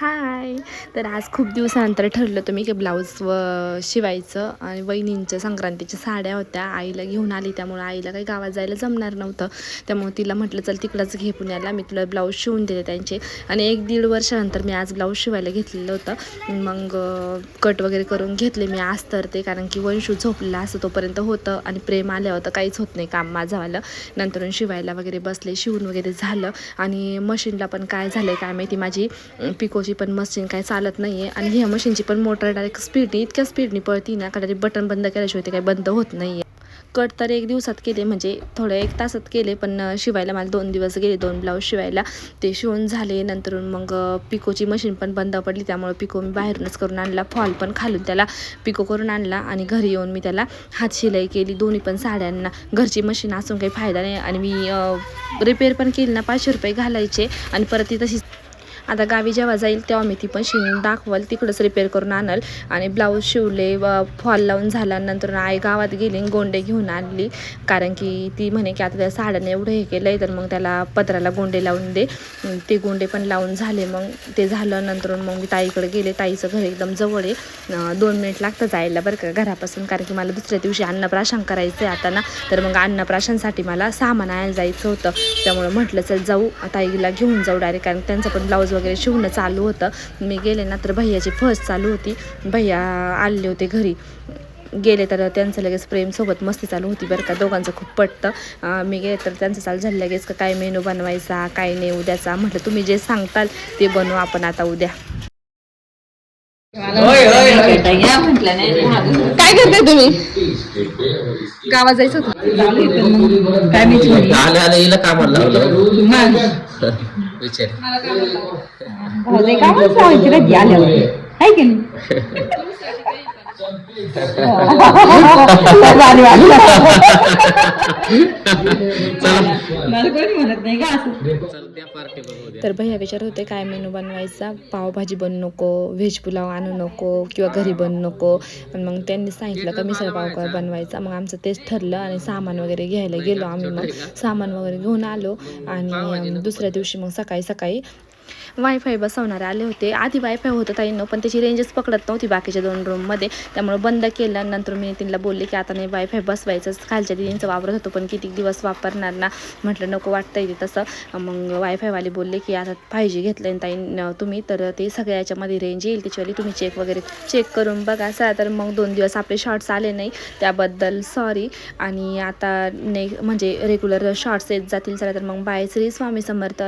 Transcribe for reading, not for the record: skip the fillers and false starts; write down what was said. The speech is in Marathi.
हाय. तर आज खूप दिवसानंतर ठरलं होतं मी की ब्लाऊज शिवायचं आणि वहिनींच्या संक्रांतीच्या साड्या होत्या, आईला घेऊन आली. त्यामुळे आईला काही गावात जायला जमणार नव्हतं. त्यामुळे तिला म्हटलं चल तिकडंच घे पुण्याला, मी तुला ब्लाऊज शिवून देते त्यांचे. आणि 1-1.5 वर्षानंतर मी आज ब्लाऊज शिवायला घेतलेलं होतं. मग कट वगैरे करून घेतले मी आज तर ते, कारण की वंशू झोपलेला असं तोपर्यंत होतं आणि प्रेम आलं होतं, काहीच होत नाही काम माझंवालं. नंतर शिवायला वगैरे बसले, शिवून वगैरे झालं. आणि मशीनला पण काय झालं काय माहिती, माझी पिकोची पण मशीन काय चालत नाही आहे. आणि ह्या मशीनची पण मोटर डायरेक्ट स्पीडने इतक्या स्पीडने पळती ना, का बटन बंद केल्याशिवाय ते काही बंद होत नाही आहे. कट तर 1 दिवसात केले, म्हणजे थोडं 1 तासात केले, पण शिवायला मला 2 दिवस गेले 2 ब्लाऊज शिवायला. ते शिवून झाले. नंतर मग पिकोची मशीन पण बंद पडली, त्यामुळे पिको मी बाहेरूनच करून आणला. फॉल पण खालून त्याला पिको करून आणला आणि घरी येऊन मी त्याला हात शिलाई केली दोन्ही पण साड्यांना. घरची मशीन असून काही फायदा नाही. आणि मी रिपेअर पण केली ना, 500 रुपये घालायचे आणि परत ती तशीच. आता गावी जेव्हा जाईल तेव्हा मी ती मशीन दाखवल, तिकडंच रिपेअर करून आणल. आणि ब्लाऊज शिवले, फॉल लावून झाला. नंतर आई गावात गेली, गोंडे घेऊन आणली, कारण की ती म्हणे की आता त्या साड्याने एवढं हे केलं आहे तर मग त्याला पदराला गोंडे लावून दे. ते गोंडे पण लावून झाले. मग ते झालं. नंतर मग मी ताईकडे गेले. ताईचं घर एकदम जवळ आहे, 2 मिनिट लागतं जायला बरं का घरापासून, कारण की मला दुसऱ्या दिवशी अन्नप्राशन करायचं आहे आता ना. तर मग अन्नप्राशनसाठी मला सामान आणायला जायचं होतं. त्यामुळे म्हटलं चल जाऊ, ताईला घेऊन जाऊ डायरेक्ट, कारण त्यांचं पण ब्लाऊज वगैरे शिवणं चालू होतं. मी गेले ना तर भैयाची फर्स्ट चालू होती, भैया आले होते घरी. गेले तर त्यांचं लगेच प्रेमसोबत मस्ती चालू होती बरं का, दोघांचं खूप पटतं. मी गेले तर त्यांचं चालू झालं लगेच का काय मेनू बनवायचा काय नाही उद्याचा. म्हटलं तुम्ही जे सांगताल ते बनवू आपण आता उद्या. काय करताय तुम्ही? गावात जायचं होतं. तर भैया विचारत होते काय मेनू बनवायचा, पावभाजी बनवू नको, व्हेज पुलाव आणू नको किंवा घरी बनवू नको. पण मग त्यांनी सांगितलं का मिसळ पाव बनवायचा. मग आमचं तेच ठरलं आणि सामान वगैरे घ्यायला गेलो आम्ही. मग सामान वगैरे घेऊन आलो आणि दुसऱ्या दिवशी मग सकाळी वायफाय बसवणारे आले होते. आधी वायफाय होतं ताईंनो, पण त्याची रेंजच पकडत नव्हती बाकीच्या 2 रूममध्ये, त्यामुळे बंद केलं. नंतर मी तिला बोलले की आता नाही वायफाय बसवायचंच. खालच्या दिदींचं वापरत होतो, पण किती दिवस वापरणार ना, म्हटलं नको वाटतंय ते तसं. मग वायफायवाले बोलले की आता 5G घेतलं ताई तुम्ही, तर ते सगळ्या याच्यामध्ये रेंज येईल त्याच्यावाली, तुम्ही चेक करून बघा. तर मग 2 दिवस आपले शॉर्ट्स आले नाही, त्याबद्दल सॉरी. आणि आता म्हणजे रेग्युलर शॉर्ट्स येत जातील. चला तर मग बाय. श्री स्वामी समर्थ.